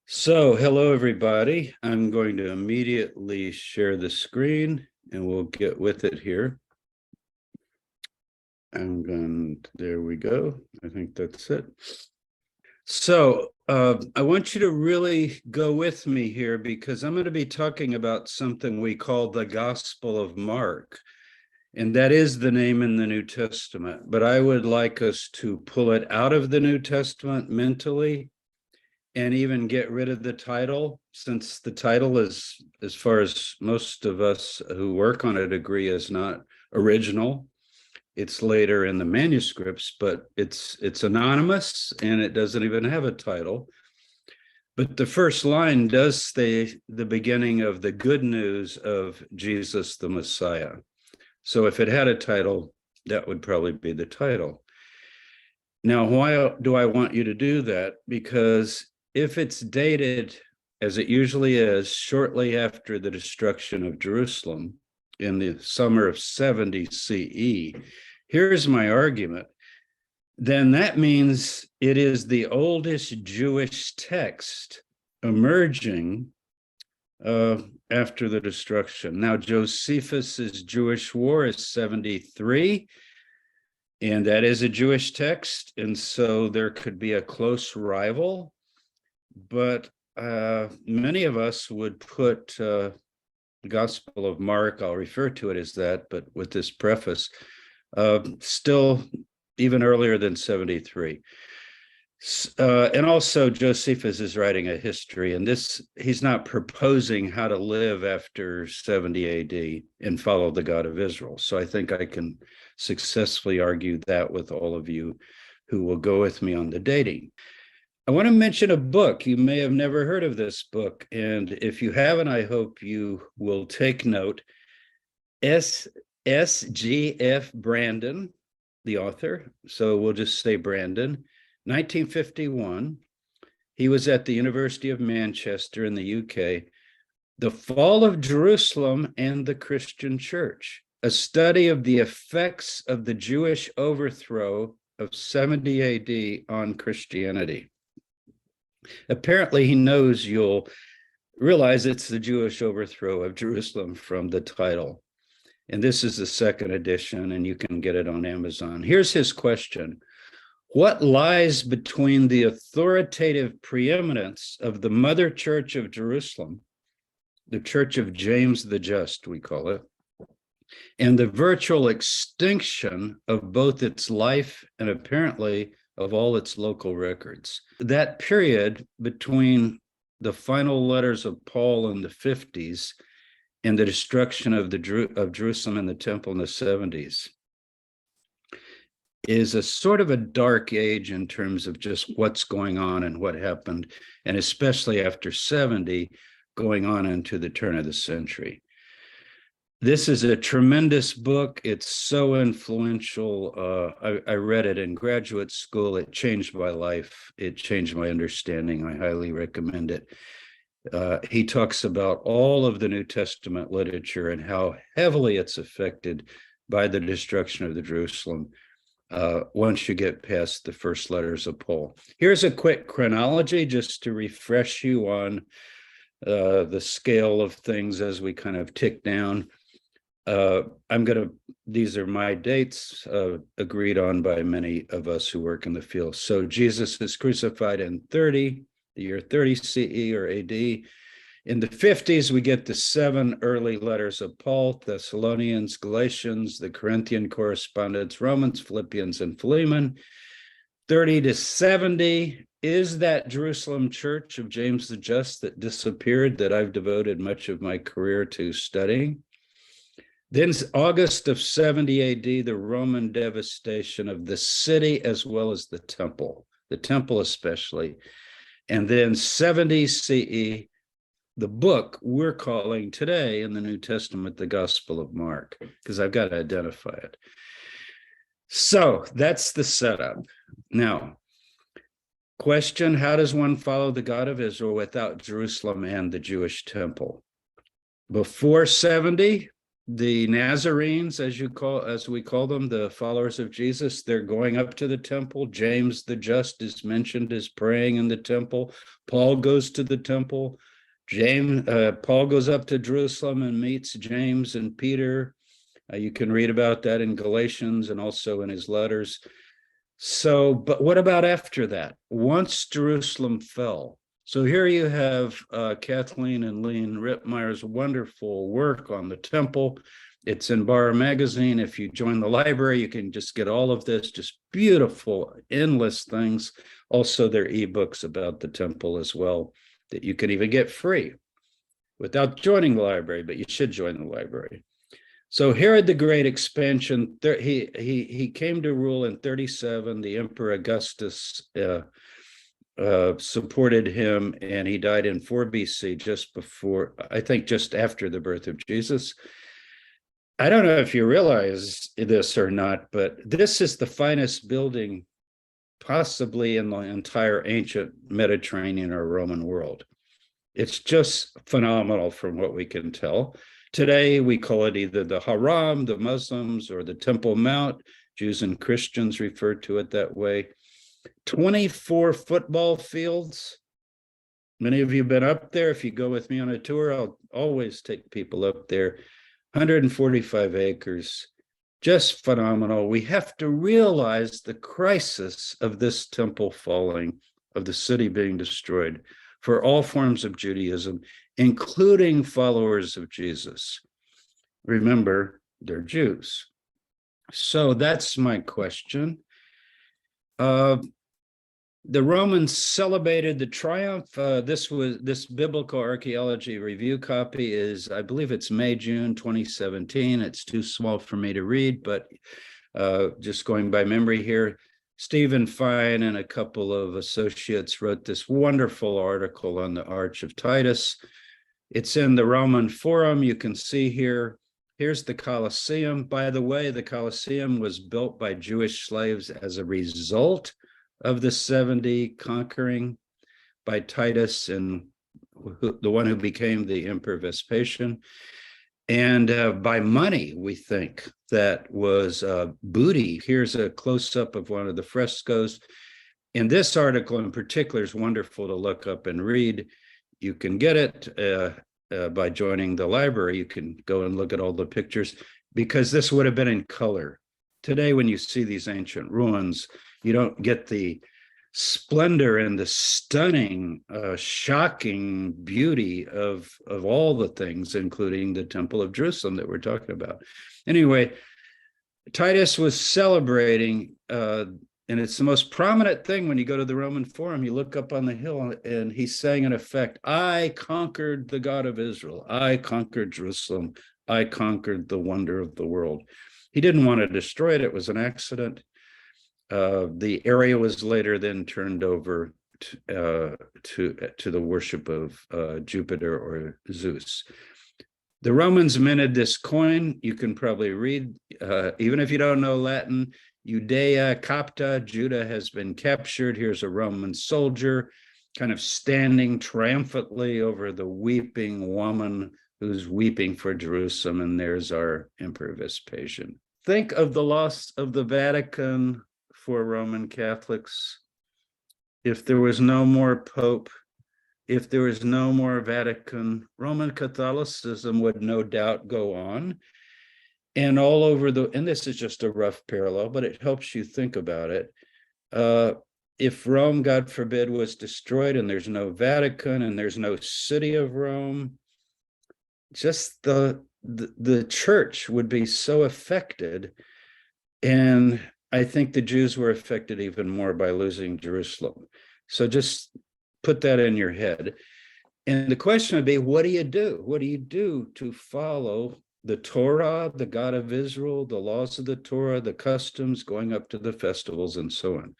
Hello everybody. I'm going to immediately share the screen and we'll get with it here. There we go. I think that's it. I want you to really go with me here because I'm going to be talking about something we call the Gospel of Mark. And that is the name in the New Testament. But I would like us to pull it out of the New Testament mentally and even get rid of the title, since the title is, as far as most of us who work on it agree, is not original. It's later in the manuscripts, but it's anonymous and it doesn't even have a title. But the first line does say the beginning of the good news of Jesus the Messiah. So if it had a title, that would probably be the title. Now, why do I want you to do that? Because if it's dated, as it usually is, shortly after the destruction of Jerusalem in the summer of 70 CE, here's my argument. Then that means it is the oldest Jewish text emerging after the destruction. Now, Josephus's Jewish War is 73, and that is a Jewish text, and so there could be a close rival. But many of us would put the Gospel of Mark, I'll refer to it as that, but with this preface, still even earlier than 73. And also Josephus is writing a history, and he's not proposing how to live after 70 AD and follow the God of Israel. So I think I can successfully argue that with all of you who will go with me on the dating. I want to mention a book. You may have never heard of this book, and if you haven't, I hope you will take note. S.G.F. Brandon, the author, so we'll just say Brandon, 1951. He was at the University of Manchester in the UK. The Fall of Jerusalem and the Christian Church, a study of the effects of the Jewish overthrow of 70 AD on Christianity. Apparently, he knows you'll realize it's the Jewish overthrow of Jerusalem from the title. And this is the second edition, and you can get it on Amazon. Here's his question. What lies between the authoritative preeminence of the Mother Church of Jerusalem, the Church of James the Just, we call it, and the virtual extinction of both its life and apparently of all its local records? That period between the final letters of Paul in the 50s and the destruction of Jerusalem and the temple in the 70s is a sort of a dark age in terms of just what's going on and what happened, and especially after 70, going on into the turn of the century. This is a tremendous book. It's so influential. I read it in graduate school. It changed my life. It changed my understanding. I highly recommend it. He talks about all of the New Testament literature and how heavily it's affected by the destruction of the Jerusalem once you get past the first letters of Paul. Here's a quick chronology just to refresh you on the scale of things as we kind of tick down. These are my dates agreed on by many of us who work in the field. So Jesus is crucified in the year 30 CE or AD. In the 50s, we get the 7 early letters of Paul: Thessalonians, Galatians, the Corinthian correspondence, Romans, Philippians, and Philemon. 30 to 70 is that Jerusalem church of James the Just that disappeared, that I've devoted much of my career to studying. Then August of 70 AD, the Roman devastation of the city as well as the temple especially. And then 70 CE, the book we're calling today in the New Testament, the Gospel of Mark, because I've got to identify it. So that's the setup. Now, question, how does one follow the God of Israel without Jerusalem and the Jewish temple? Before 70, the Nazarenes, as we call them, the followers of Jesus, they're going up to the temple. James the Just is mentioned as praying in the temple. Paul goes to the temple. Paul goes up to Jerusalem and meets James and Peter. You can read about that in Galatians and also in his letters. So, but what about after that? Once Jerusalem fell. So here you have Kathleen and Lean Rittmeyer's wonderful work on the temple. It's in Bar Magazine. If you join the library, you can just get all of this, just beautiful, endless things. Also, there are ebooks about the temple as well that you can even get free without joining the library, but you should join the library. So Herod the Great expansion, he came to rule in 37. The Emperor Augustus supported him, and he died in 4 BC, just after the birth of Jesus. I don't know if you realize this or not, but this is the finest building possibly in the entire ancient Mediterranean or Roman world. It's just phenomenal from what we can tell. Today, we call it either the Haram, the Muslims, or the Temple Mount. Jews and Christians refer to it that way. 24 football fields. Many of you have been up there. If you go with me on a tour, I'll always take people up there. 145 acres. Just phenomenal. We have to realize the crisis of this temple falling, of the city being destroyed, for all forms of Judaism, including followers of Jesus. Remember, they're Jews. So that's my question. The Romans celebrated the triumph. This biblical archaeology review copy is, I believe it's May-June 2017. It's too small for me to read, but just going by memory here, Stephen Fine and a couple of associates wrote this wonderful article on the Arch of Titus. It's in the Roman Forum. You can see here, here's the Colosseum. By the way, the Colosseum was built by Jewish slaves as a result of the 70 conquering by Titus, and the one who became the Emperor Vespasian. And by money, we think that was booty. Here's a close-up of one of the frescoes. And this article in particular is wonderful to look up and read. You can get it by joining the library. You can go and look at all the pictures, because this would have been in color. Today, when you see these ancient ruins, you don't get the splendor and the stunning, shocking beauty of all the things, including the Temple of Jerusalem that we're talking about. Anyway, Titus was celebrating, and it's the most prominent thing when you go to the Roman Forum. You look up on the hill, and he's saying, in effect, I conquered the God of Israel. I conquered Jerusalem. I conquered the wonder of the world. He didn't want to destroy it. It was an accident. The area was later then turned over to the worship of Jupiter or Zeus. The Romans minted this coin. You can probably read, even if you don't know Latin, Judea Capta, Judah has been captured. Here's a Roman soldier kind of standing triumphantly over the weeping woman who's weeping for Jerusalem, and there's our Emperor Vespasian. Think of the loss of the Vatican for Roman Catholics. If there was no more Pope, if there was no more Vatican, Roman Catholicism would no doubt go on. And all over and this is just a rough parallel, but it helps you think about it. If Rome, God forbid, was destroyed and there's no Vatican and there's no city of Rome, just the church would be so affected. And I think the Jews were affected even more by losing Jerusalem. So just put that in your head. And the question would be, what do you do? What do you do to follow the Torah, the God of Israel, the laws of the Torah, the customs, going up to the festivals, and so on?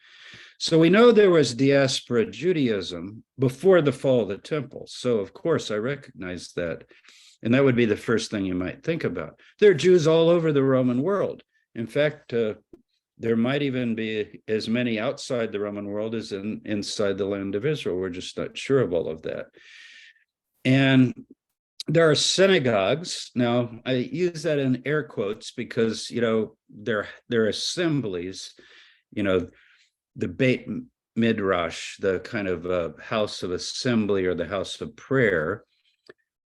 So we know there was Diaspora Judaism before the fall of the temple. So of course I recognize that. And that would be the first thing you might think about. There are Jews all over the Roman world. In fact, there might even be as many outside the Roman world as inside the land of Israel. We're just not sure of all of that. And there are synagogues. Now, I use that in air quotes because, they're assemblies, the Beit Midrash, the kind of house of assembly or the house of prayer.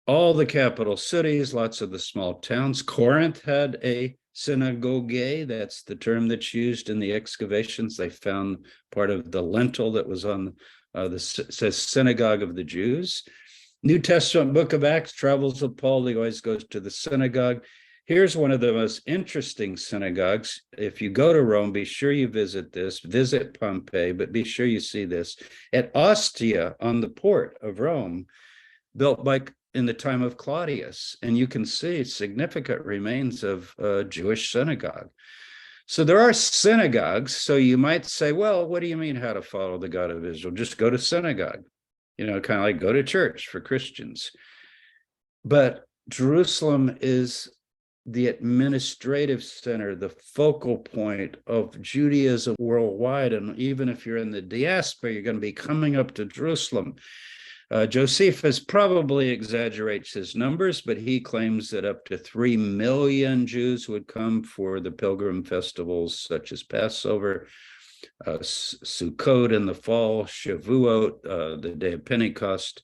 All the capital cities, lots of the small towns. Corinth had a synagogue. That's the term that's used in the excavations. They found part of the lintel that was on says synagogue of the Jews. New Testament book of Acts, travels with Paul. He always goes to the synagogue. Here's one of the most interesting synagogues. If you go to Rome, be sure you visit this, visit Pompeii, but be sure you see this. At Ostia on the port of Rome, built in the time of Claudius, and you can see significant remains of a Jewish synagogue. So there are synagogues. So you might say, well, what do you mean how to follow the God of Israel? Just go to synagogue, kind of like go to church for Christians. But Jerusalem is the administrative center, the focal point of Judaism worldwide. And even if you're in the diaspora, you're going to be coming up to Jerusalem. Josephus probably exaggerates his numbers, but he claims that up to 3 million Jews would come for the pilgrim festivals such as Passover, Sukkot in the fall, Shavuot, the day of Pentecost.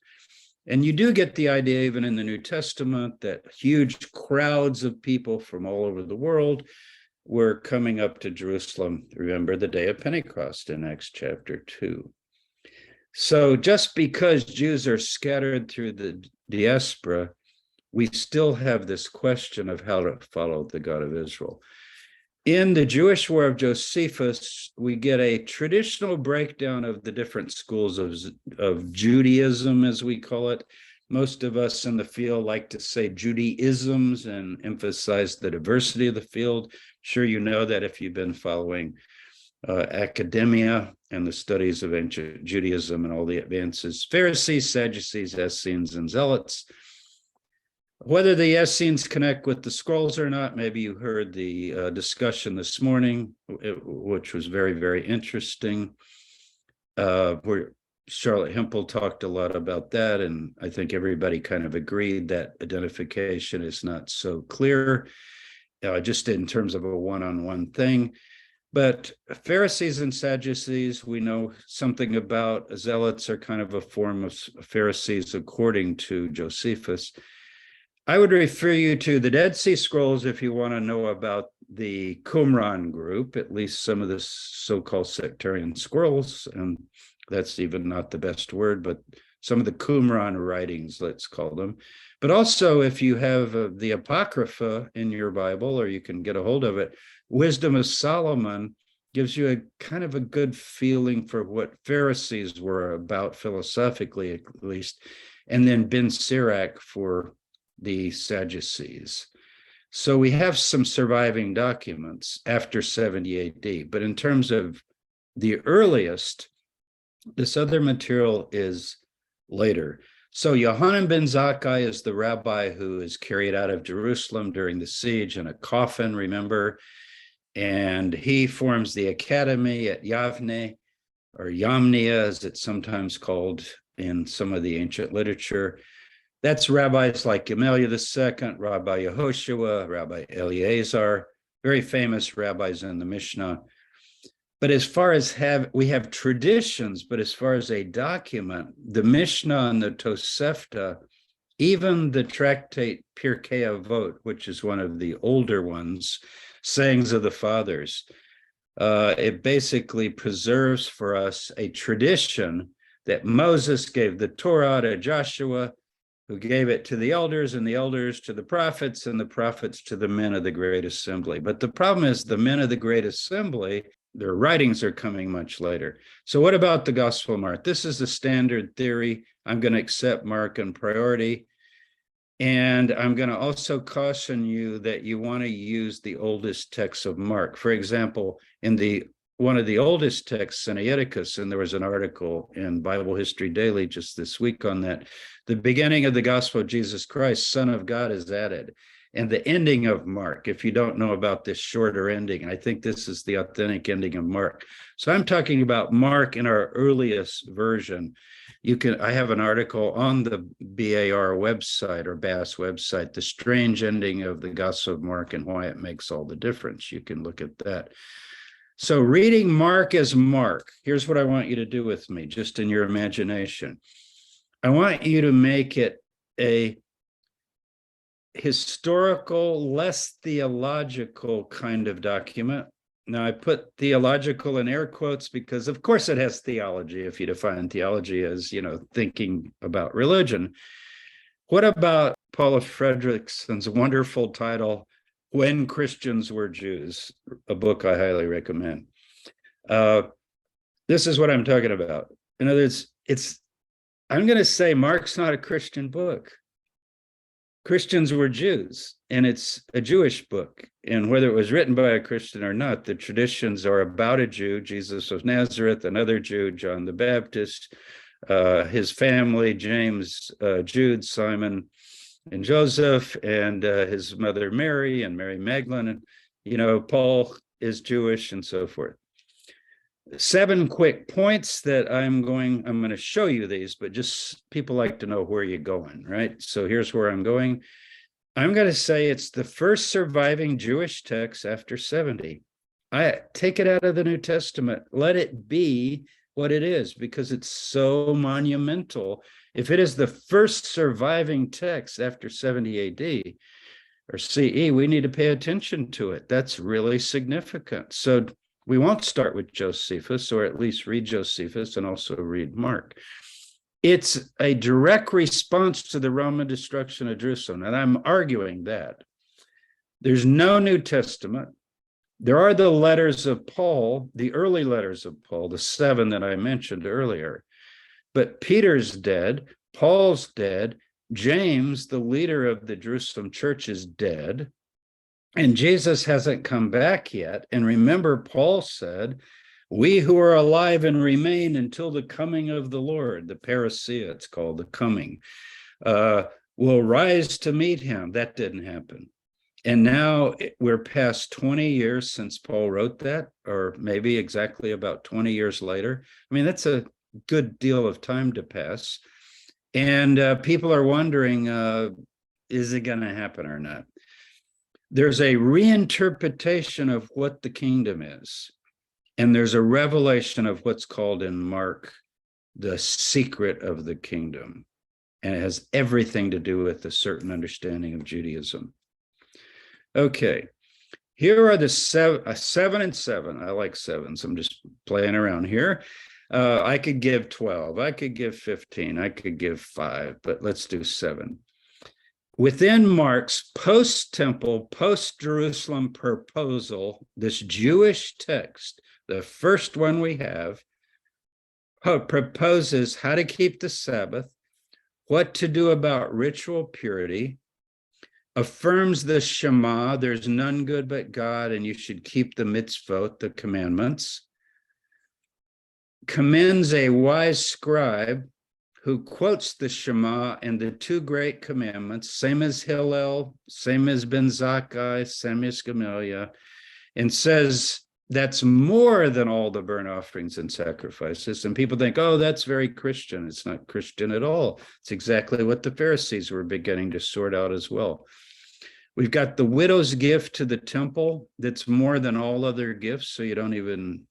And you do get the idea, even in the New Testament, that huge crowds of people from all over the world were coming up to Jerusalem. Remember the day of Pentecost in Acts chapter 2. So just because Jews are scattered through the diaspora, we still have this question of how to follow the God of Israel. In the Jewish War of Josephus, we get a traditional breakdown of the different schools of Judaism, as we call it. Most of us in the field like to say Judaisms and emphasize the diversity of the field. Sure, you know that if you've been following academia and the studies of ancient Judaism and all the advances. Pharisees, Sadducees, Essenes, and Zealots. Whether the Essenes connect with the scrolls or not, maybe you heard the discussion this morning, which was very, very interesting, where Charlotte Hempel talked a lot about that, and I think everybody kind of agreed that identification is not so clear, just in terms of a one-on-one thing. But Pharisees and Sadducees, we know something about. Zealots are kind of a form of Pharisees according to Josephus. I would refer you to the Dead Sea Scrolls if you want to know about the Qumran group, at least some of the so-called sectarian scrolls, and that's even not the best word, but some of the Qumran writings, let's call them. But also, if you have the Apocrypha in your Bible, or you can get a hold of it, Wisdom of Solomon gives you a kind of a good feeling for what Pharisees were about philosophically, at least, and then Ben Sirach for the Sadducees. So we have some surviving documents after 70 AD, but in terms of the earliest, this other material is later. So Yohanan ben Zakkai is the rabbi who is carried out of Jerusalem during the siege in a coffin, remember? And he forms the academy at Yavne, or Yamnia, as it's sometimes called in some of the ancient literature. That's rabbis like Gamaliel II, Rabbi Yehoshua, Rabbi Eleazar, very famous rabbis in the Mishnah. But as far as we have traditions, but as far as a document, the Mishnah and the Tosefta, even the tractate Pirkei Avot, which is one of the older ones, sayings of the fathers, it basically preserves for us a tradition that Moses gave the Torah to Joshua, who gave it to the elders, and the elders to the prophets, and the prophets to the men of the Great Assembly. But the problem is the men of the Great Assembly, their writings are coming much later. So what about the Gospel of Mark? This is a standard theory. I'm going to accept Mark in priority. And I'm going to also caution you that you want to use the oldest text of Mark. For example, in one of the oldest texts, Sinaiticus, and there was an article in Bible History Daily just this week on that, the beginning of the gospel of Jesus Christ, Son of God, is added. And the ending of Mark, if you don't know about this shorter ending, I think this is the authentic ending of Mark. So I'm talking about Mark in our earliest version. I have an article on the BAR website or BAS website, The Strange Ending of the Gospel of Mark and Why It Makes All the Difference. You can look at that. So reading Mark as Mark, here's what I want you to do with me, just in your imagination. I want you to make it a historical, less theological kind of document. Now, I put theological in air quotes because, of course, it has theology if you define theology as, thinking about religion. What about Paula Fredrickson's wonderful title, When Christians Were Jews, a book I highly recommend. This is what I'm talking about. In other words, I'm going to say Mark's not a Christian book. Christians were Jews, and it's a Jewish book. And whether it was written by a Christian or not, the traditions are about a Jew, Jesus of Nazareth, another Jew, John the Baptist, his family, James, Jude, Simon, and Joseph, and his mother Mary, and Mary Magdalene. And, Paul is Jewish, and so forth. 7 quick points that I'm going to show you these, but just people like to know where you're going, right? So here's where I'm going. I'm going to say it's the first surviving Jewish text after 70. I take it out of the New Testament. Let it be what it is, because it's so monumental. If it is the first surviving text after 70 AD or CE, we need to pay attention to it. That's really significant. So we won't start with Josephus, or at least read Josephus and also read Mark. It's a direct response to the Roman destruction of Jerusalem, and I'm arguing that. There's no New Testament. There are the letters of Paul, the early letters of Paul, the 7 that I mentioned earlier. But Peter's dead, Paul's dead, James, the leader of the Jerusalem church, is dead. And Jesus hasn't come back yet. And remember, Paul said, we who are alive and remain until the coming of the Lord, the parousia, it's called, the coming, will rise to meet him. That didn't happen. And now we're past 20 years since Paul wrote that, or maybe exactly about 20 years later. I mean, that's a good deal of time to pass. And people are wondering, is it going to happen or not? There's a reinterpretation of what the kingdom is. And there's a revelation of what's called in Mark, the secret of the kingdom. And it has everything to do with a certain understanding of Judaism. Okay, here are the 7 and 7. I like 7s. I'm just playing around here. I could give 12. I could give 15. I could give 5, but let's do 7. Within Mark's post-temple, post-Jerusalem proposal, this Jewish text, the first one we have, proposes how to keep the Sabbath, what to do about ritual purity, affirms the Shema, there's none good but God, and you should keep the mitzvot, the commandments, commends a wise scribe who quotes the Shema and the 2 great commandments, same as Hillel, same as Ben Zakkai, same as Gamaliel, and says that's more than all the burnt offerings and sacrifices. And people think, oh, that's very Christian. It's not Christian at all. It's exactly what the Pharisees were beginning to sort out as well. We've got the widow's gift to the temple that's more than all other gifts, so you don't even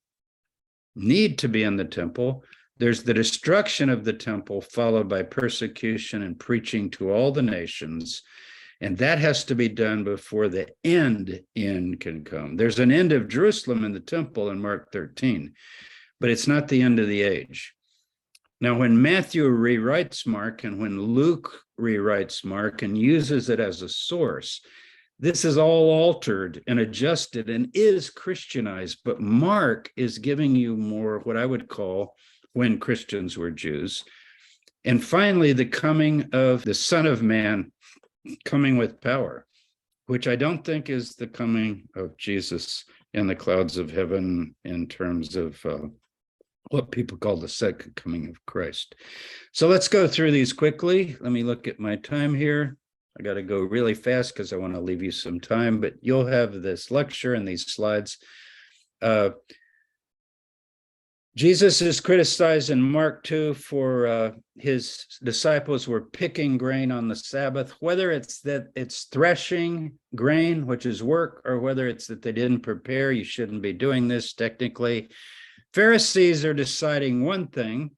need to be in the temple. There's the destruction of the temple, followed by persecution and preaching to all the nations. And that has to be done before the end can come. There's an end of Jerusalem in the temple in Mark 13, but it's not the end of the age. Now, when Matthew rewrites Mark and when Luke rewrites Mark and uses it as a source, this is all altered and adjusted and is Christianized. But Mark is giving you more what I would call when Christians were Jews. And finally, the coming of the Son of Man, coming with power, which I don't think is the coming of Jesus in the clouds of heaven in terms of what people call the second coming of Christ. So let's go through these quickly. Let me look at my time here. I got to go really fast because I want to leave you some time, but you'll have this lecture and these slides. Jesus is criticized in Mark 2 for his disciples were picking grain on the Sabbath, whether it's that it's threshing grain, which is work, or whether it's that they didn't prepare. You shouldn't be doing this technically. Pharisees are deciding one thing.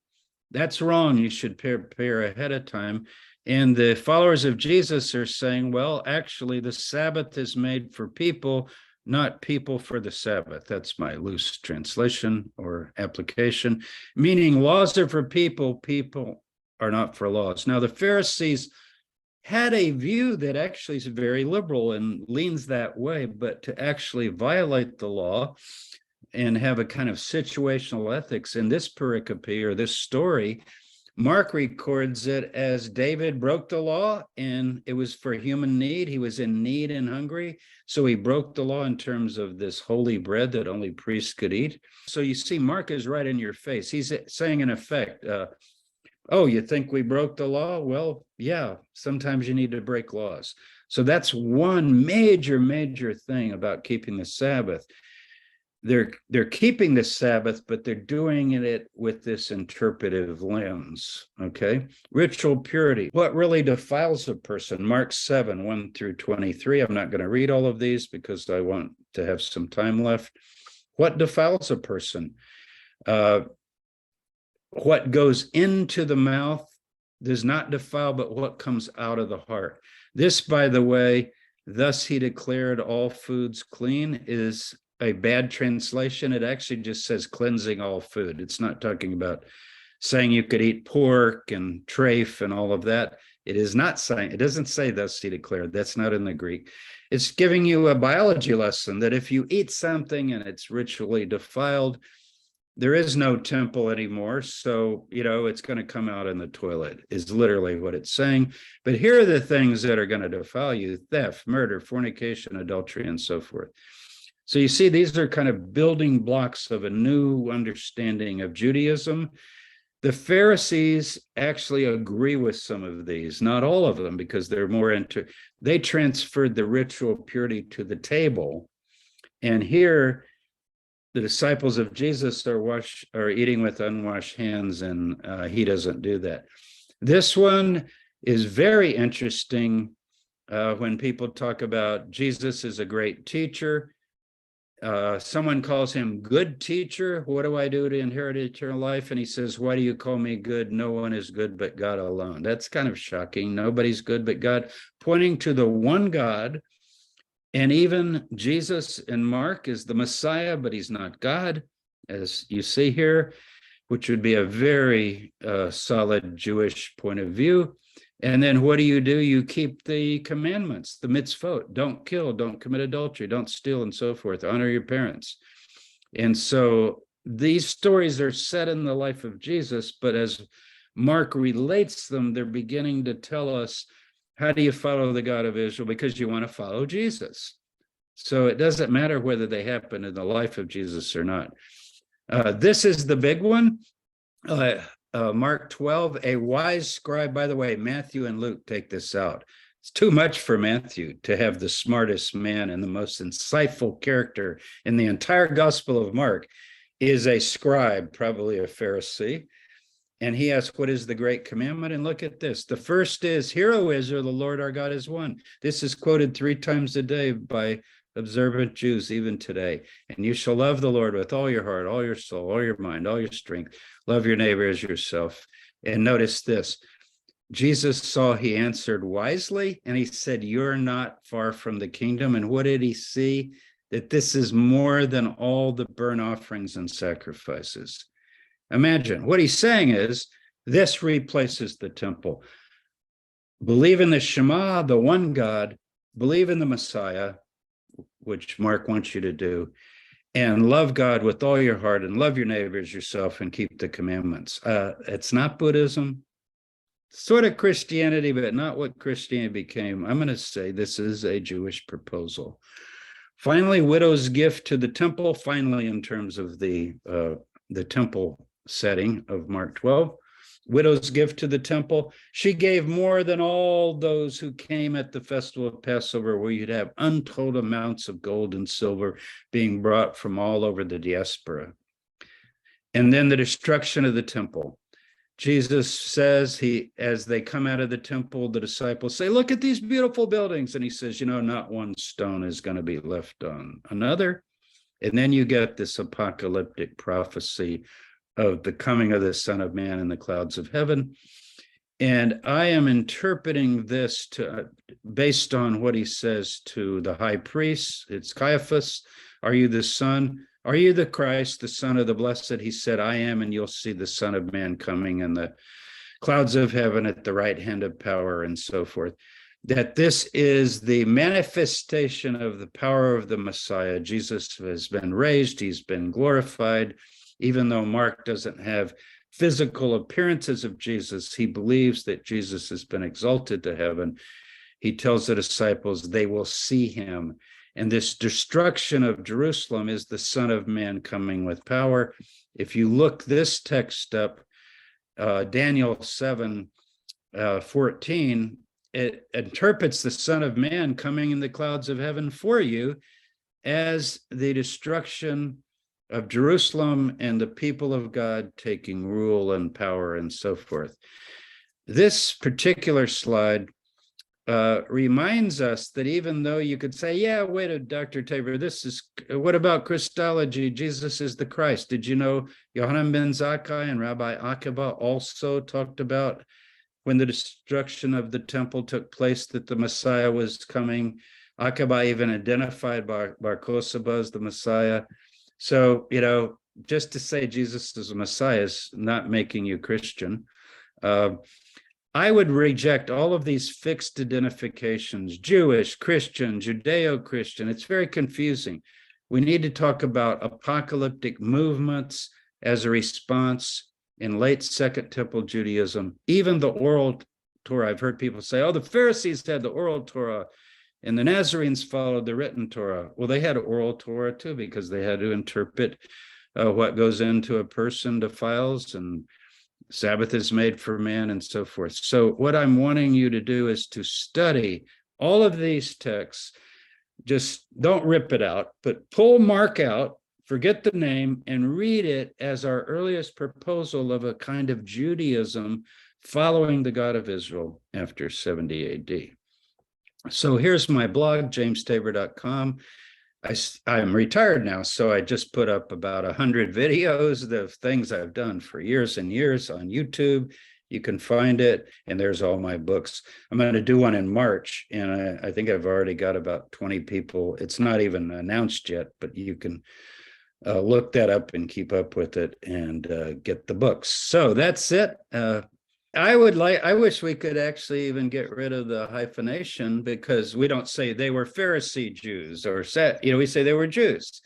That's wrong. You should prepare ahead of time. And the followers of Jesus are saying, well, actually, the Sabbath is made for people, not people for the Sabbath. That's my loose translation or application, meaning laws are for people, people are not for laws. Now, the Pharisees had a view that actually is very liberal and leans that way, but to actually violate the law and have a kind of situational ethics in this pericope or this story, Mark records it as David broke the law and it was for human need. He was in need and hungry. So he broke the law in terms of this holy bread that only priests could eat. So you see, Mark is right in your face. He's saying in effect, oh, you think we broke the law? Well, yeah, sometimes you need to break laws. So that's one major thing about keeping the Sabbath. They're keeping the Sabbath, but they're doing it with this interpretive lens, okay? Ritual purity. What really defiles a person? Mark 7, 1 through 23. I'm not going to read all of these because I want to have some time left. What defiles a person? What goes into the mouth does not defile, but what comes out of the heart. This, by the way, thus he declared all foods clean, is a bad translation. It actually just says cleansing all food. It's not talking about saying you could eat pork and trafe and all of that. It is not saying, it doesn't say thus he declared. That's not in the Greek. It's giving you a biology lesson that if you eat something and it's ritually defiled, there is no temple anymore. So, it's going to come out in the toilet is literally what it's saying. But here are the things that are going to defile you: theft, murder, fornication, adultery, and so forth. So you see, these are kind of building blocks of a new understanding of Judaism. The Pharisees actually agree with some of these, not all of them, because they're more they transferred the ritual purity to the table. And here, the disciples of Jesus are eating with unwashed hands, and he doesn't do that. This one is very interesting when people talk about Jesus is a great teacher. Someone calls him good teacher. What do I do to inherit eternal life? And he says, why do you call me good? No one is good but God alone. That's kind of shocking. Nobody's good but God, pointing to the one God. And even Jesus in Mark is the Messiah, but he's not God, as you see here, which would be a very solid Jewish point of view. And then what do? You keep the commandments, the mitzvot. Don't kill, don't commit adultery, don't steal, and so forth. Honor your parents. And so these stories are set in the life of Jesus, but as Mark relates them, they're beginning to tell us, how do you follow the God of Israel? Because you want to follow Jesus. So it doesn't matter whether they happen in the life of Jesus or not. This is the big one. Mark 12, a wise scribe. By the way, Matthew and Luke take this out. It's too much for Matthew to have the smartest man and the most insightful character in the entire Gospel of Mark is a scribe, probably a Pharisee. And he asks, what is the great commandment? And look at this. The first is, hear, O Israel, the Lord our God is one. This is quoted 3 times a day by observant Jews even today. And you shall love the Lord with all your heart, all your soul, all your mind, all your strength. Love your neighbor as yourself. And notice this. Jesus saw he answered wisely, and he said, you're not far from the kingdom. And what did he see? That this is more than all the burnt offerings and sacrifices. Imagine what he's saying is this replaces the temple. Believe in the Shema, the one God, believe in the Messiah, which Mark wants you to do, and love God with all your heart and love your neighbor as yourself and keep the commandments. It's not Buddhism, sort of Christianity, but not what Christianity became. I'm going to say this is a Jewish proposal. Finally, widow's gift to the temple, finally in terms of the temple setting of Mark 12. Widow's gift to the temple. She gave more than all those who came at the festival of Passover, where you'd have untold amounts of gold and silver being brought from all over the diaspora. And then the destruction of the temple. Jesus says, as they come out of the temple, the disciples say, look at these beautiful buildings. And he says, not one stone is going to be left on another. And then you get this apocalyptic prophecy of the coming of the Son of Man in the clouds of heaven. And I am interpreting this based on what he says to the high priest. It's Caiaphas. Are you the Son? Are you the Christ, the Son of the Blessed? He said, I am, and you'll see the Son of Man coming in the clouds of heaven at the right hand of power, and so forth. That this is the manifestation of the power of the Messiah. Jesus has been raised. He's been glorified. Even though Mark doesn't have physical appearances of Jesus, he believes that Jesus has been exalted to heaven. He tells the disciples they will see him. And this destruction of Jerusalem is the Son of Man coming with power. If you look this text up, Daniel 7:14, it interprets the Son of Man coming in the clouds of heaven for you as the destruction of Jerusalem and the people of God taking rule and power and so forth. This particular slide reminds us that even though you could say, yeah, wait a Dr. Tabor, what about Christology? Jesus is the Christ. Did you know Yohanan ben Zakkai and Rabbi Akiba also talked about when the destruction of the temple took place that the Messiah was coming? Akiba even identified Bar Kokhba as the Messiah. So, just to say Jesus is a Messiah is not making you Christian. I would reject all of these fixed identifications, Jewish, Christian, Judeo-Christian. It's very confusing. We need to talk about apocalyptic movements as a response in late Second Temple Judaism. Even the oral Torah, I've heard people say, the Pharisees had the oral Torah and the Nazarenes followed the written Torah. Well, they had oral Torah too, because they had to interpret what goes into a person defiles, and Sabbath is made for man, and so forth. So what I'm wanting you to do is to study all of these texts. Just don't rip it out, but pull Mark out, forget the name, and read it as our earliest proposal of a kind of Judaism following the God of Israel after 70 AD. So here's my blog, jamestabor.com. I'm retired now, so I just put up about 100 videos of things I've done for years and years on YouTube. You can find it, and there's all my books. I'm going to do one in March, and I think I've already got about 20 people. It's not even announced yet, but you can look that up and keep up with it and get the books. So that's it. I wish we could actually even get rid of the hyphenation, because we don't say they were Pharisee Jews or we say they were Jews.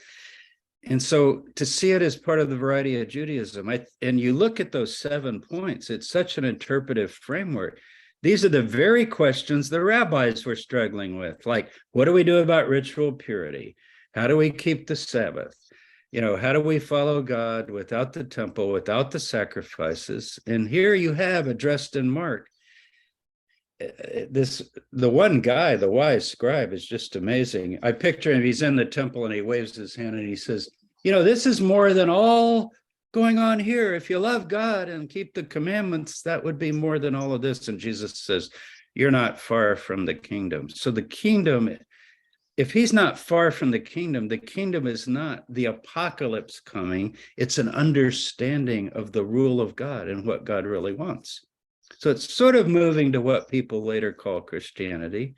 And so to see it as part of the variety of Judaism, and you look at those 7 points, it's such an interpretive framework. These are the very questions the rabbis were struggling with. Like, what do we do about ritual purity? How do we keep the Sabbath? How do we follow God without the temple, without the sacrifices? And here you have addressed in Mark. The one guy, the Wise Scribe, is just amazing. I picture him, he's in the temple and he waves his hand and he says, this is more than all going on here. If you love God and keep the commandments, that would be more than all of this. And Jesus says, you're not far from the kingdom. So the kingdom, if he's not far from the kingdom is not the apocalypse coming. It's an understanding of the rule of God and what God really wants. So it's sort of moving to what people later call Christianity,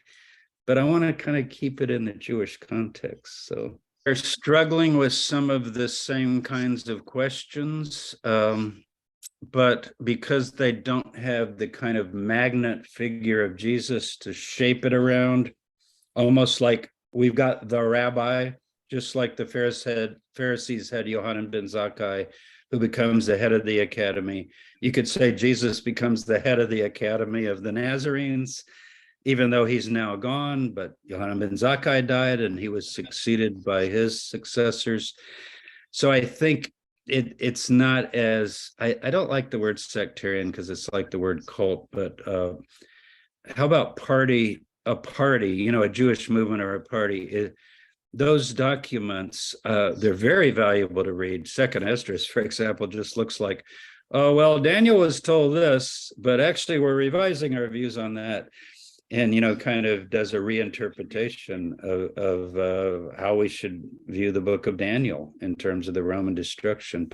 but I want to kind of keep it in the Jewish context. So they're struggling with some of the same kinds of questions, but because they don't have the kind of magnet figure of Jesus to shape it around, almost like we've got the rabbi, just like the Pharisees had Yohanan ben Zakkai, who becomes the head of the academy. You could say Jesus becomes the head of the academy of the Nazarenes, even though he's now gone, but Yohanan ben Zakkai died and he was succeeded by his successors. So I think it's not as, I don't like the word sectarian because it's like the word cult, but how about a party, a Jewish movement or a party? those documents, they're very valuable to read. Second Esdras, for example, just looks like, oh, well, Daniel was told this, but actually we're revising our views on that. And, kind of does a reinterpretation of how we should view the book of Daniel in terms of the Roman destruction.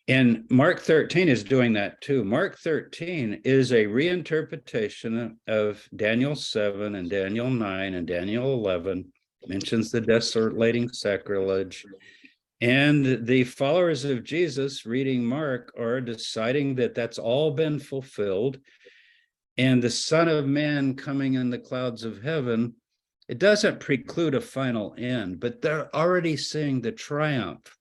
And Mark 13 is doing that too. Mark 13 is a reinterpretation of Daniel 7 and Daniel 9 and Daniel 11, mentions the desolating sacrilege. And the followers of Jesus reading Mark are deciding that that's all been fulfilled. And the Son of Man coming in the clouds of heaven, it doesn't preclude a final end, but they're already seeing the triumph.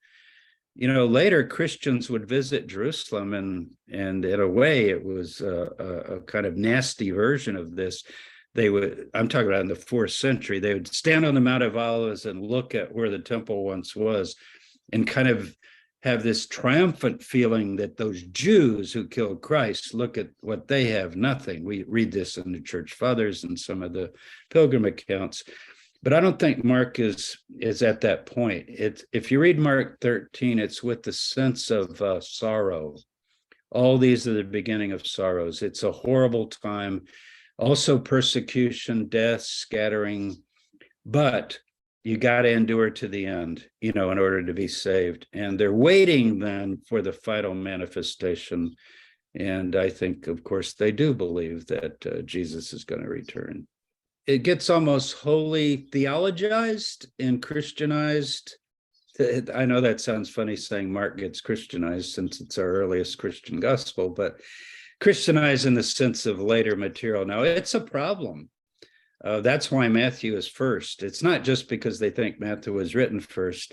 Later Christians would visit Jerusalem, and in a way it was a kind of nasty version of this. I'm talking about in the 4th century, they would stand on the Mount of Olives and look at where the temple once was and kind of have this triumphant feeling that those Jews who killed Christ, look at what they have, nothing. We read this in the Church Fathers and some of the pilgrim accounts. But I don't think Mark is at that point. If you read Mark 13, it's with the sense of sorrow. All these are the beginning of sorrows. It's a horrible time. Also persecution, death, scattering. But you got to endure to the end, in order to be saved. And they're waiting then for the final manifestation. And I think, of course, they do believe that Jesus is going to return. It gets almost wholly theologized and Christianized. I know that sounds funny saying Mark gets Christianized since it's our earliest Christian gospel, but Christianized in the sense of later material. Now, it's a problem. That's why Matthew is first. It's not just because they think Matthew was written first.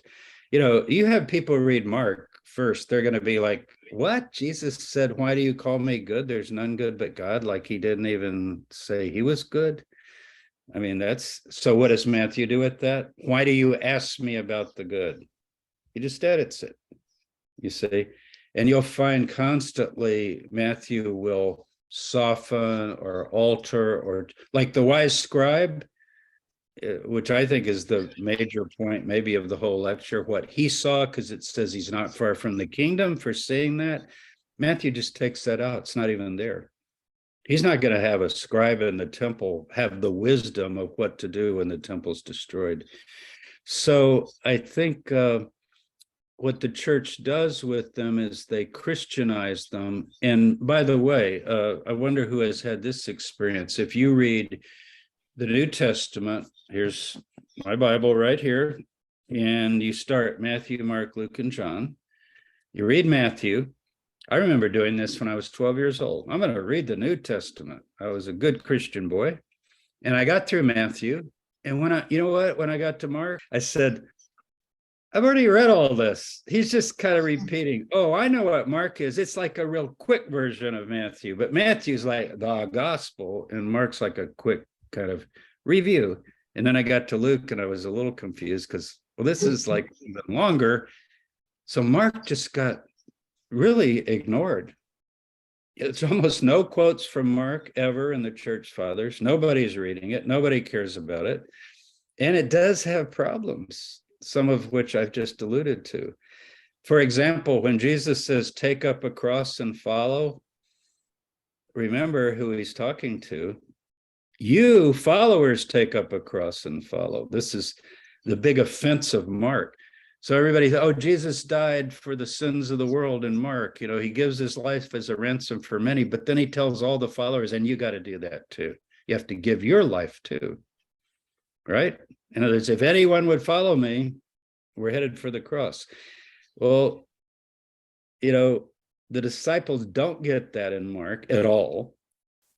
You have people read Mark first, they're going to be like, what? Jesus said, why do you call me good? There's none good but God. Like he didn't even say he was good. I mean, so what does Matthew do with that? Why do you ask me about the good? He just edits it, you see. And you'll find constantly Matthew will soften or alter, or like the Wise Scribe, which I think is the major point maybe of the whole lecture, what he saw, because it says he's not far from the kingdom for saying that. Matthew just takes that out. It's not even there. He's not going to have a scribe in the temple have the wisdom of what to do when the temple's destroyed. So I think what the church does with them is they Christianize them. And by the way, I wonder who has had this experience. If you read the New Testament, here's my Bible right here, and you start Matthew, Mark, Luke, and John. You read Matthew. I remember doing this when I was 12 years old. I'm going to read the New Testament. I was a good Christian boy. And I got through Matthew. And when I got to Mark, I said, I've already read all this. He's just kind of repeating, oh, I know what Mark is. It's like a real quick version of Matthew. But Matthew's like the gospel, and Mark's like a quick kind of review. And then I got to Luke, and I was a little confused because, well, this is like even longer. So Mark just got really ignored. It's almost no quotes from Mark ever in the church fathers. Nobody's reading it. Nobody cares about it. And it does have problems, some of which I've just alluded to. For example, when Jesus says, take up a cross and follow, remember who he's talking to. You followers take up a cross and follow. This is the big offense of Mark. So everybody, oh, Jesus died for the sins of the world in Mark. He gives his life as a ransom for many, but then he tells all the followers, and you got to do that too. You have to give your life too, right? In other words, if anyone would follow me, we're headed for the cross. Well, the disciples don't get that in Mark at all,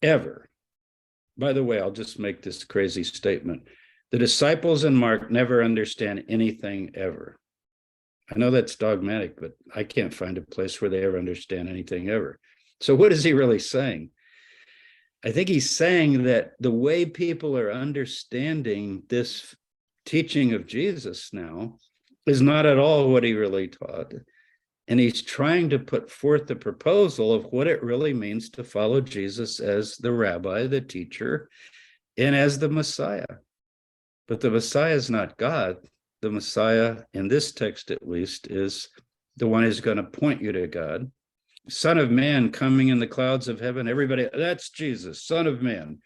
ever. By the way, I'll just make this crazy statement. The disciples in Mark never understand anything ever. I know that's dogmatic, but I can't find a place where they ever understand anything ever. So what is he really saying? I think he's saying that the way people are understanding this teaching of Jesus now is not at all what he really taught. And he's trying to put forth the proposal of what it really means to follow Jesus as the rabbi, the teacher, and as the Messiah. But the Messiah is not God. The Messiah, in this text at least, is the one who's going to point you to God. Son of Man coming in the clouds of heaven. Everybody, that's Jesus, Son of Man.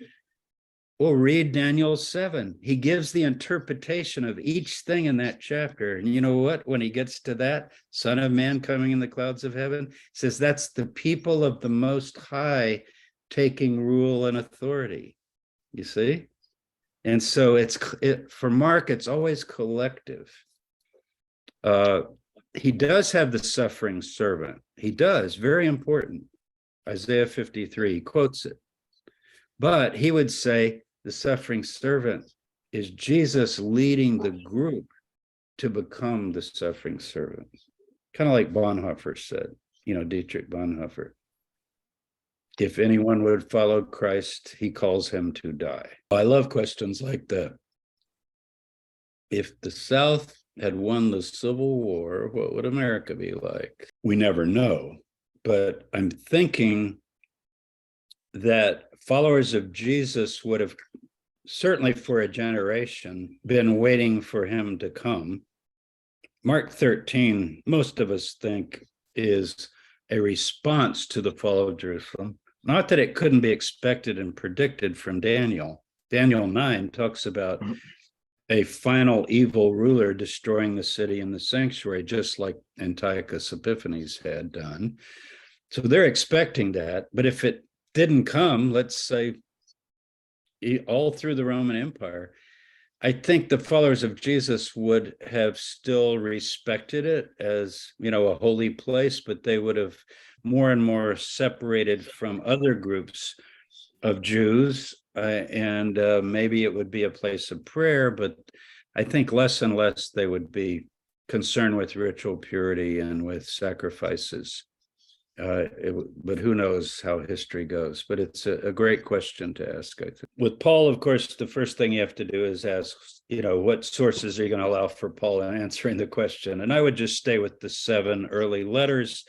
Well, read Daniel 7. He gives the interpretation of each thing in that chapter. And you know what? When he gets to that, Son of Man coming in the clouds of heaven, he says that's the people of the Most High taking rule and authority. You see? And so for Mark, it's always collective. He does have the suffering servant. He does, very important. Isaiah 53, he quotes it. But he would say the suffering servant is Jesus leading the group to become the suffering servant. Kind of like Bonhoeffer said, Dietrich Bonhoeffer. If anyone would follow Christ, he calls him to die. I love questions like that. If the South had won the Civil War, what would America be like? We never know. But I'm thinking that followers of Jesus would have, certainly for a generation, been waiting for him to come. Mark 13, most of us think, is a response to the fall of Jerusalem. Not that it couldn't be expected and predicted from Daniel. Daniel 9 talks about a final evil ruler destroying the city and the sanctuary, just like Antiochus Epiphanes had done. So they're expecting that. But if it didn't come, let's say, all through the Roman Empire, I think the followers of Jesus would have still respected it as, a holy place, but they would have more and more separated from other groups of Jews, and maybe it would be a place of prayer, but I think less and less they would be concerned with ritual purity and with sacrifices. But who knows how history goes? But it's a great question to ask, I think. With Paul, of course, the first thing you have to do is ask, what sources are you going to allow for Paul in answering the question? And I would just stay with the 7 early letters.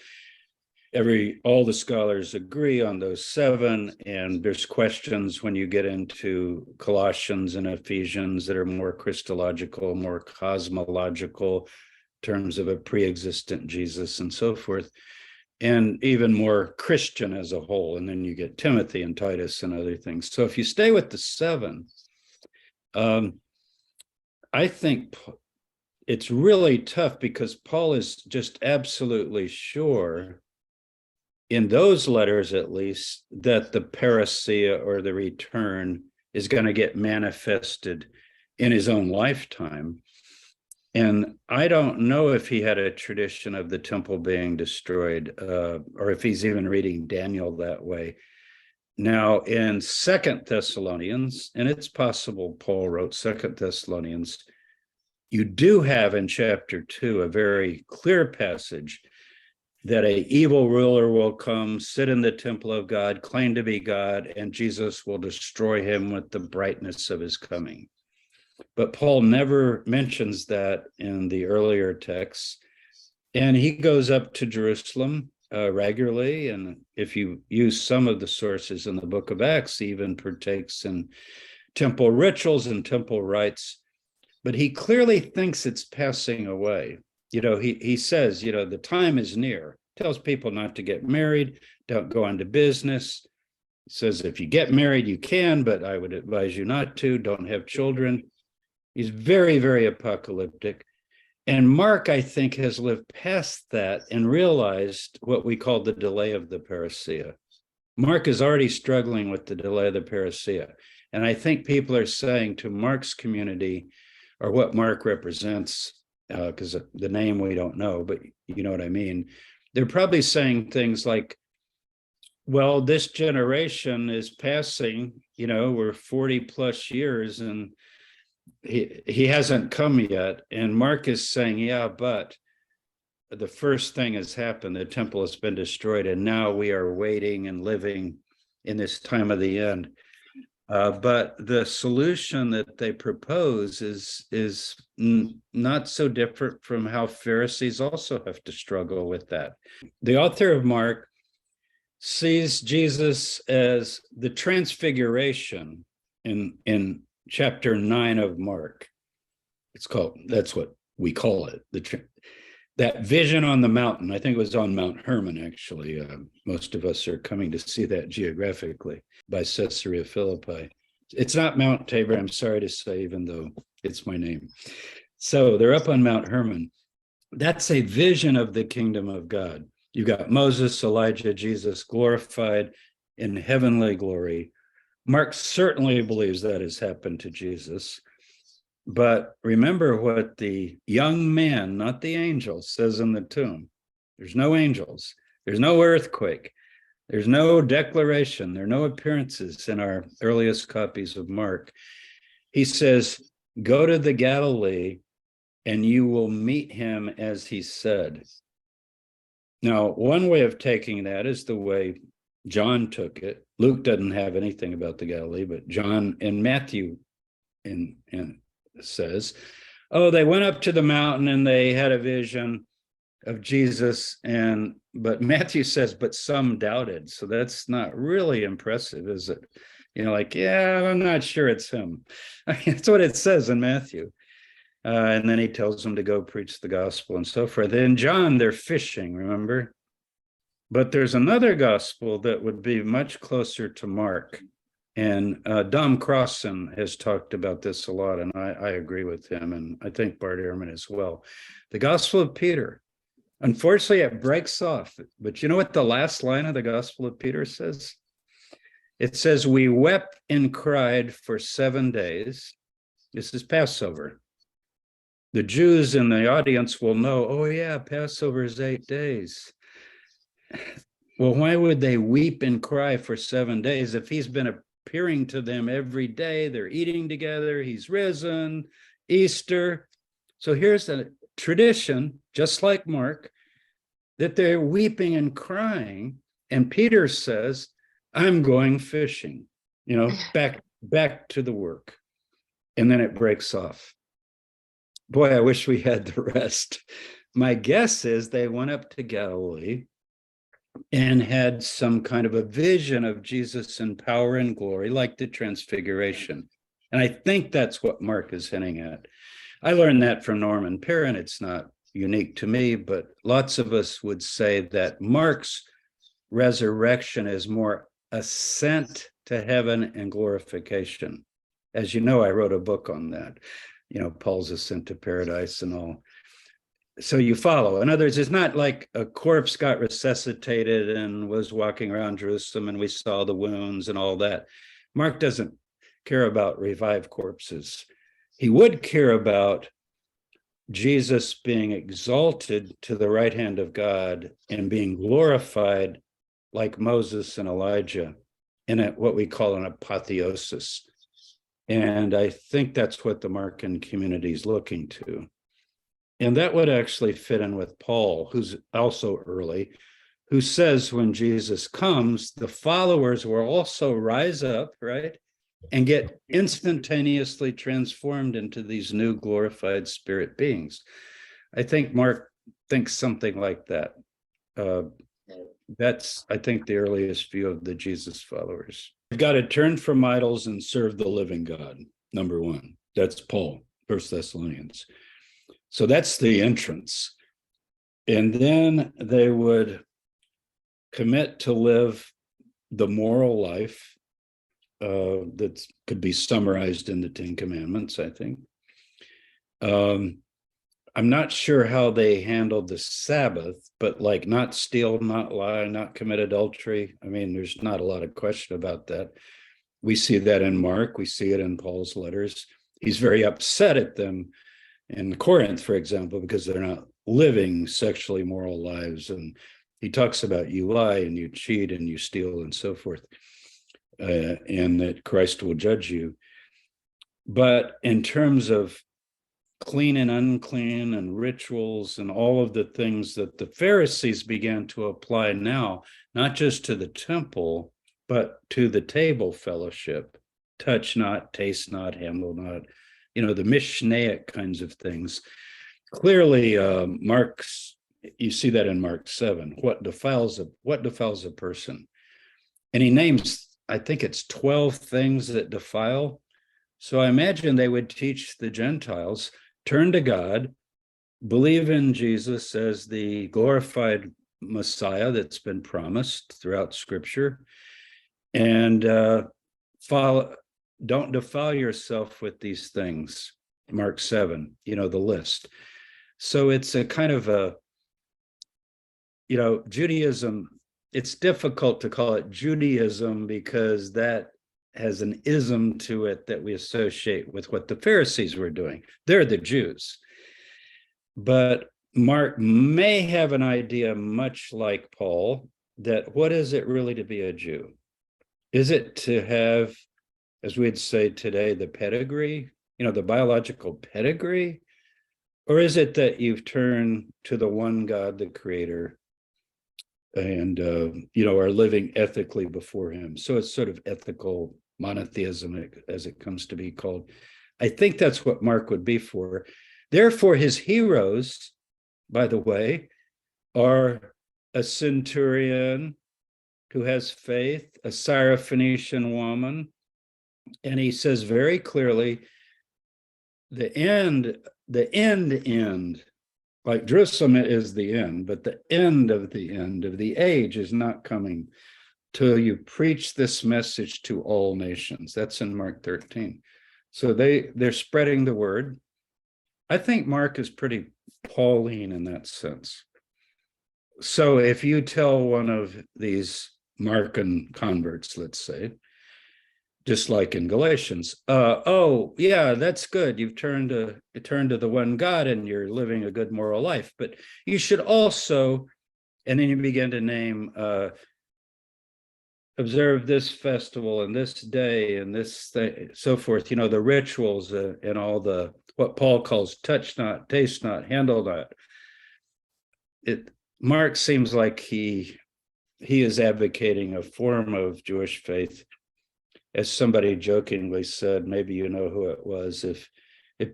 All the scholars agree on those 7, and there's questions when you get into Colossians and Ephesians that are more Christological, more cosmological, in terms of a pre-existent Jesus and so forth, and even more Christian as a whole. And then you get Timothy and Titus and other things. So if you stay with the 7, I think it's really tough because Paul is just absolutely sure, in those letters at least, that the parousia, or the return, is going to get manifested in his own lifetime. And I don't know if he had a tradition of the temple being destroyed, or if he's even reading Daniel that way. Now, in 2 Thessalonians, and it's possible Paul wrote 2 Thessalonians, you do have in chapter 2 a very clear passage that an evil ruler will come, sit in the temple of God, claim to be God, and Jesus will destroy him with the brightness of his coming. But Paul never mentions that in the earlier texts. And he goes up to Jerusalem regularly. And if you use some of the sources in the book of Acts, he even partakes in temple rituals and temple rites. But he clearly thinks it's passing away. He says, the time is near. Tells people not to get married, don't go into business. He says, if you get married, you can, but I would advise you not to. Don't have children. He's very, very apocalyptic. And Mark, I think, has lived past that and realized what we call the delay of the parousia. Mark is already struggling with the delay of the parousia. And I think people are saying to Mark's community, or what Mark represents, because the name we don't know, but you know what I mean. They're probably saying things like, well, this generation is passing, we're 40 plus years and he hasn't come yet. And Mark is saying, yeah, but the first thing has happened. The temple has been destroyed, and now we are waiting and living in this time of the end. But the solution that they propose is not so different from how Pharisees also have to struggle with that. The author of Mark sees Jesus as the transfiguration in chapter 9 of Mark. That's what we call it. That vision on the mountain, I think it was on Mount Hermon, actually. Most of us are coming to see that geographically by Caesarea Philippi. It's not Mount Tabor, I'm sorry to say, even though it's my name. So they're up on Mount Hermon. That's a vision of the kingdom of God. You've got Moses, Elijah, Jesus glorified in heavenly glory. Mark certainly believes that has happened to Jesus. But remember what the young man, not the angel, says in the tomb. There's no angels. There's no earthquake. There's no declaration. There are no appearances in our earliest copies of Mark. He says, go to the Galilee and you will meet him as he said. Now, one way of taking that is the way John took it. Luke doesn't have anything about the Galilee, but John and Matthew says, oh, they went up to the mountain and they had a vision of Jesus, but Matthew says, but some doubted. So that's not really impressive, is it? Like, yeah, I'm not sure it's him. That's what it says in Matthew. And then he tells them to go preach the gospel and so forth. In John, they're fishing, remember? But there's another gospel that would be much closer to Mark. And Dom Crossan has talked about this a lot, and I agree with him, and I think Bart Ehrman as well. The Gospel of Peter. Unfortunately, it breaks off. But you know what the last line of the Gospel of Peter says? It says, we wept and cried for 7 days. This is Passover. The Jews in the audience will know, oh yeah, Passover is 8 days. Well, why would they weep and cry for 7 days if he's been appearing to them every day? They're eating together. He's risen, Easter. So here's a tradition, just like Mark, that they're weeping and crying. And Peter says, I'm going fishing, back to the work. And then it breaks off. Boy, I wish we had the rest. My guess is they went up to Galilee and had some kind of a vision of Jesus in power and glory, like the Transfiguration. And I think that's what Mark is hinting at. I learned that from Norman Perrin. It's not unique to me, but lots of us would say that Mark's resurrection is more ascent to heaven and glorification. As you know, I wrote a book on that, Paul's ascent to paradise and all. So you follow. In other words, it's not like a corpse got resuscitated and was walking around Jerusalem and we saw the wounds and all that. Mark doesn't care about revived corpses. He would care about Jesus being exalted to the right hand of God and being glorified like Moses and Elijah in what we call an apotheosis. And I think that's what the Markan community is looking to. And that would actually fit in with Paul, who's also early, who says when Jesus comes, the followers will also rise up, right, and get instantaneously transformed into these new glorified spirit beings. I think Mark thinks something like that. That's, I think, the earliest view of the Jesus followers. You've got to turn from idols and serve the living God, number one. That's Paul, 1 Thessalonians. So that's the entrance. And then they would commit to live the moral life that could be summarized in the Ten Commandments, I think. I'm not sure how they handled the Sabbath, but like not steal, not lie, not commit adultery. I mean, there's not a lot of question about that. We see that in Mark. We see it in Paul's letters. He's very upset at them in Corinth, for example, because they're not living sexually moral lives. And he talks about you lie and you cheat and you steal and so forth, and that Christ will judge you. But in terms of clean and unclean and rituals and all of the things that the Pharisees began to apply now, not just to the temple, but to the table fellowship, touch not, taste not, handle not, the Mishnaic kinds of things. Clearly, Mark's, you see that in Mark 7, what defiles a person. And he names, I think it's 12 things that defile. So I imagine they would teach the Gentiles, turn to God, believe in Jesus as the glorified Messiah that's been promised throughout Scripture, and don't defile yourself with these things. Mark 7, the list. So it's a kind of a, Judaism, it's difficult to call it Judaism because that has an ism to it that we associate with what the Pharisees were doing. They're the Jews. But Mark may have an idea, much like Paul, that what is it really to be a Jew? Is it to have, as we'd say today, the pedigree, the biological pedigree? Or is it that you've turned to the one God, the Creator, and, are living ethically before him? So it's sort of ethical monotheism, as it comes to be called. I think that's what Mark would be for. Therefore, his heroes, by the way, are a centurion who has faith, a Syrophoenician woman, and he says very clearly, the end, like Jerusalem is the end, but the end of the age is not coming till you preach this message to all nations. That's in Mark 13. So they're spreading the word. I think Mark is pretty Pauline in that sense. So if you tell one of these Markan converts, let's say, just like in Galatians, oh yeah, that's good. You've turned to the one God and you're living a good moral life, but you should also, and then you begin to name, observe this festival and this day and this thing, so forth, the rituals and all the, what Paul calls touch not, taste not, handle not. Mark seems like he is advocating a form of Jewish faith. As somebody jokingly said, maybe you know who it was, if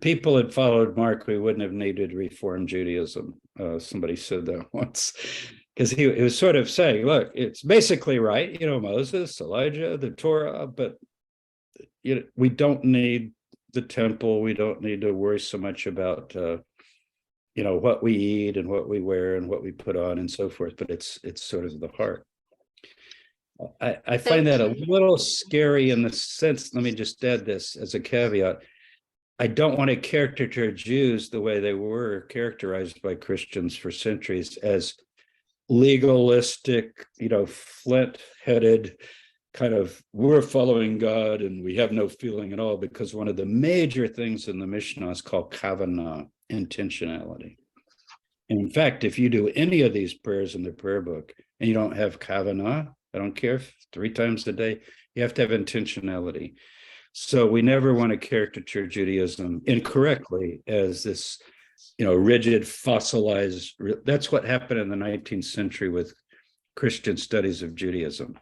people had followed Mark, we wouldn't have needed Reform Judaism. Somebody said that once, because he was sort of saying, look, it's basically right, Moses, Elijah, the Torah, but we don't need the temple. We don't need to worry so much about what we eat and what we wear and what we put on and so forth, but it's sort of the heart. I find that a little scary in the sense, let me just add this as a caveat. I don't want to caricature Jews the way they were characterized by Christians for centuries as legalistic, flint-headed, kind of, we're following God and we have no feeling at all, because one of the major things in the Mishnah is called kavanah, intentionality. And in fact, if you do any of these prayers in the prayer book and you don't have kavanah, I don't care if 3 times a day, you have to have intentionality. So we never want to caricature Judaism incorrectly as this, rigid, fossilized. That's what happened in the 19th century with Christian studies of Judaism.